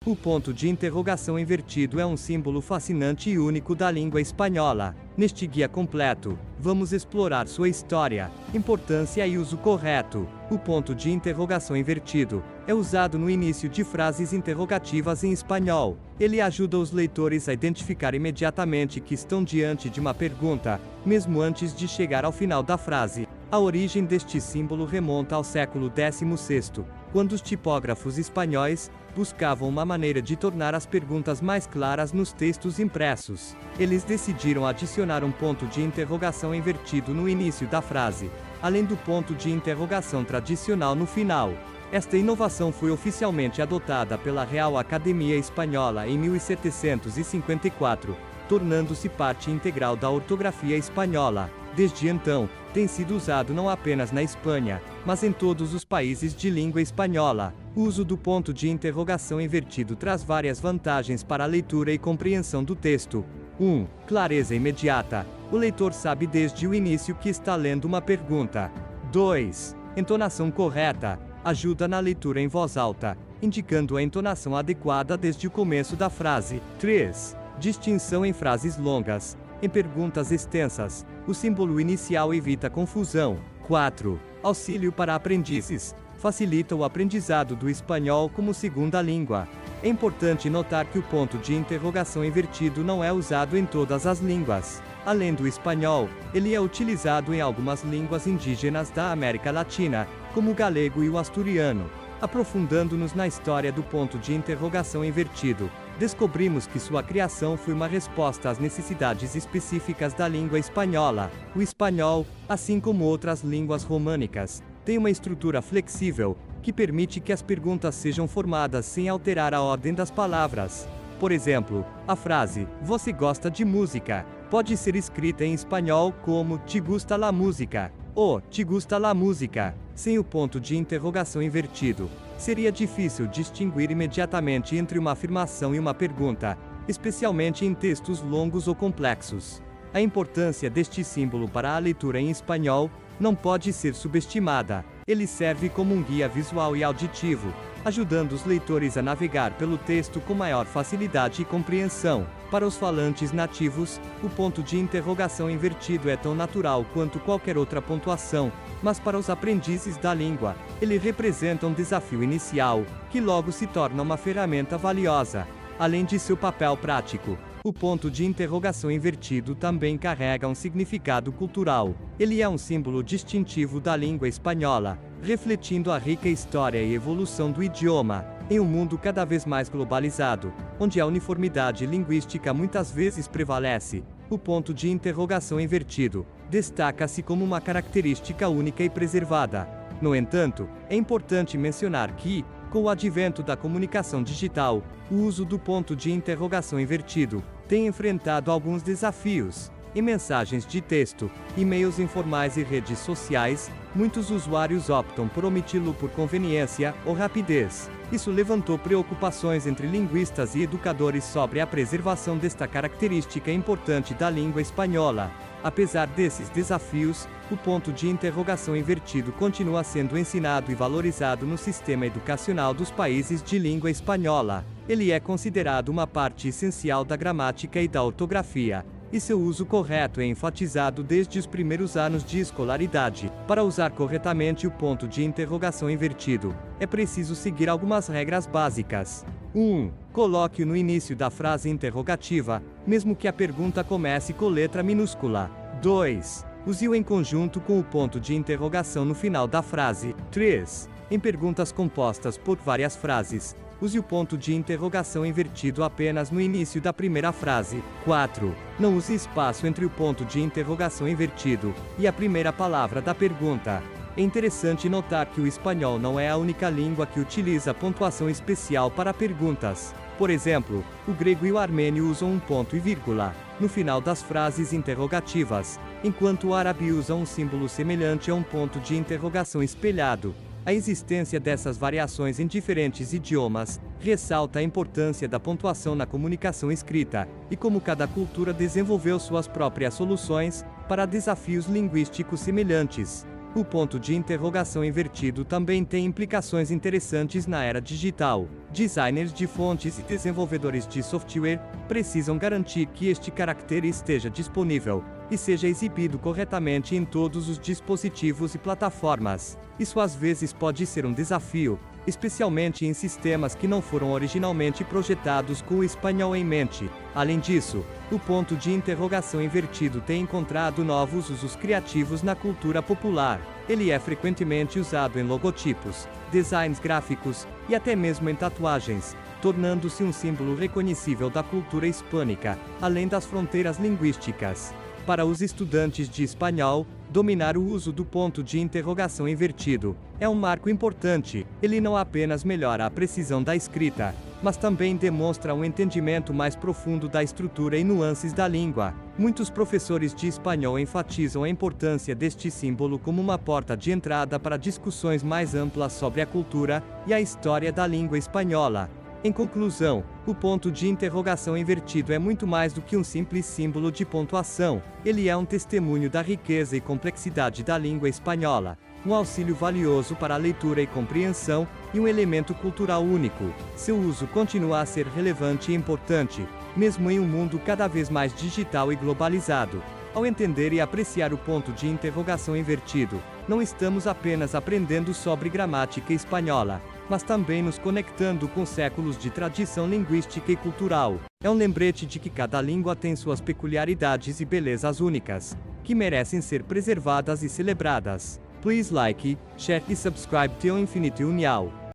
O ponto de interrogação invertido é um símbolo fascinante e único da língua espanhola. Neste guia completo, vamos explorar sua história, importância e uso correto. O ponto de interrogação invertido é usado no início de frases interrogativas em espanhol. Ele ajuda os leitores a identificar imediatamente que estão diante de uma pergunta, mesmo antes de chegar ao final da frase. A origem deste símbolo remonta ao século XVI, quando os tipógrafos espanhóis buscavam uma maneira de tornar as perguntas mais claras nos textos impressos. Eles decidiram adicionar um ponto de interrogação invertido no início da frase, além do ponto de interrogação tradicional no final. Esta inovação foi oficialmente adotada pela Real Academia Espanhola em 1754, tornando-se parte integral da ortografia espanhola. Desde então, tem sido usado não apenas na Espanha, mas em todos os países de língua espanhola. O uso do ponto de interrogação invertido traz várias vantagens para a leitura e compreensão do texto. 1. Clareza imediata. O leitor sabe desde o início que está lendo uma pergunta. 2. Entonação correta. Ajuda na leitura em voz alta, indicando a entonação adequada desde o começo da frase. 3. Distinção em frases longas. Em perguntas extensas, o símbolo inicial evita confusão. 4. Auxílio para aprendizes. Facilita o aprendizado do espanhol como segunda língua. É importante notar que o ponto de interrogação invertido não é usado em todas as línguas. Além do espanhol, ele é utilizado em algumas línguas indígenas da América Latina, como o galego e o asturiano. Aprofundando-nos na história do ponto de interrogação invertido, descobrimos que sua criação foi uma resposta às necessidades específicas da língua espanhola. O espanhol, assim como outras línguas românicas, tem uma estrutura flexível, que permite que as perguntas sejam formadas sem alterar a ordem das palavras. Por exemplo, a frase, "Você gosta de música?" pode ser escrita em espanhol como "Te gusta la música?" ou "Te gusta la música?" Sem o ponto de interrogação invertido, seria difícil distinguir imediatamente entre uma afirmação e uma pergunta, especialmente em textos longos ou complexos. A importância deste símbolo para a leitura em espanhol não pode ser subestimada. Ele serve como um guia visual e auditivo, ajudando os leitores a navegar pelo texto com maior facilidade e compreensão. Para os falantes nativos, o ponto de interrogação invertido é tão natural quanto qualquer outra pontuação, mas para os aprendizes da língua, ele representa um desafio inicial, que logo se torna uma ferramenta valiosa. Além de seu papel prático, o ponto de interrogação invertido também carrega um significado cultural. Ele é um símbolo distintivo da língua espanhola, refletindo a rica história e evolução do idioma. Em um mundo cada vez mais globalizado, onde a uniformidade linguística muitas vezes prevalece, o ponto de interrogação invertido destaca-se como uma característica única e preservada. No entanto, é importante mencionar que, com o advento da comunicação digital, o uso do ponto de interrogação invertido tem enfrentado alguns desafios. Em mensagens de texto, e-mails informais e redes sociais, muitos usuários optam por omiti-lo por conveniência ou rapidez. Isso levantou preocupações entre linguistas e educadores sobre a preservação desta característica importante da língua espanhola. Apesar desses desafios, o ponto de interrogação invertido continua sendo ensinado e valorizado no sistema educacional dos países de língua espanhola. Ele é considerado uma parte essencial da gramática e da ortografia, e seu uso correto é enfatizado desde os primeiros anos de escolaridade. Para usar corretamente o ponto de interrogação invertido, é preciso seguir algumas regras básicas. 1. Coloque-o no início da frase interrogativa, mesmo que a pergunta comece com letra minúscula. 2. Use-o em conjunto com o ponto de interrogação no final da frase. 3. Em perguntas compostas por várias frases, use o ponto de interrogação invertido apenas no início da primeira frase. 4. Não use espaço entre o ponto de interrogação invertido e a primeira palavra da pergunta. É interessante notar que o espanhol não é a única língua que utiliza pontuação especial para perguntas. Por exemplo, o grego e o armênio usam um ponto e vírgula no final das frases interrogativas, enquanto o árabe usa um símbolo semelhante a um ponto de interrogação espelhado. A existência dessas variações em diferentes idiomas ressalta a importância da pontuação na comunicação escrita, e como cada cultura desenvolveu suas próprias soluções para desafios linguísticos semelhantes. O ponto de interrogação invertido também tem implicações interessantes na era digital. Designers de fontes e desenvolvedores de software precisam garantir que este caractere esteja disponível e seja exibido corretamente em todos os dispositivos e plataformas. Isso às vezes pode ser um desafio, especialmente em sistemas que não foram originalmente projetados com o espanhol em mente. Além disso, o ponto de interrogação invertido tem encontrado novos usos criativos na cultura popular. Ele é frequentemente usado em logotipos, designs gráficos e até mesmo em tatuagens, tornando-se um símbolo reconhecível da cultura hispânica, além das fronteiras linguísticas. Para os estudantes de espanhol, dominar o uso do ponto de interrogação invertido é um marco importante. Ele não apenas melhora a precisão da escrita, mas também demonstra um entendimento mais profundo da estrutura e nuances da língua. Muitos professores de espanhol enfatizam a importância deste símbolo como uma porta de entrada para discussões mais amplas sobre a cultura e a história da língua espanhola. Em conclusão, o ponto de interrogação invertido é muito mais do que um simples símbolo de pontuação. Ele é um testemunho da riqueza e complexidade da língua espanhola, um auxílio valioso para a leitura e compreensão, e um elemento cultural único. Seu uso continua a ser relevante e importante, mesmo em um mundo cada vez mais digital e globalizado. Ao entender e apreciar o ponto de interrogação invertido, não estamos apenas aprendendo sobre gramática espanhola, mas também nos conectando com séculos de tradição linguística e cultural. É um lembrete de que cada língua tem suas peculiaridades e belezas únicas, que merecem ser preservadas e celebradas. Please like, share e subscribe till infinity unial.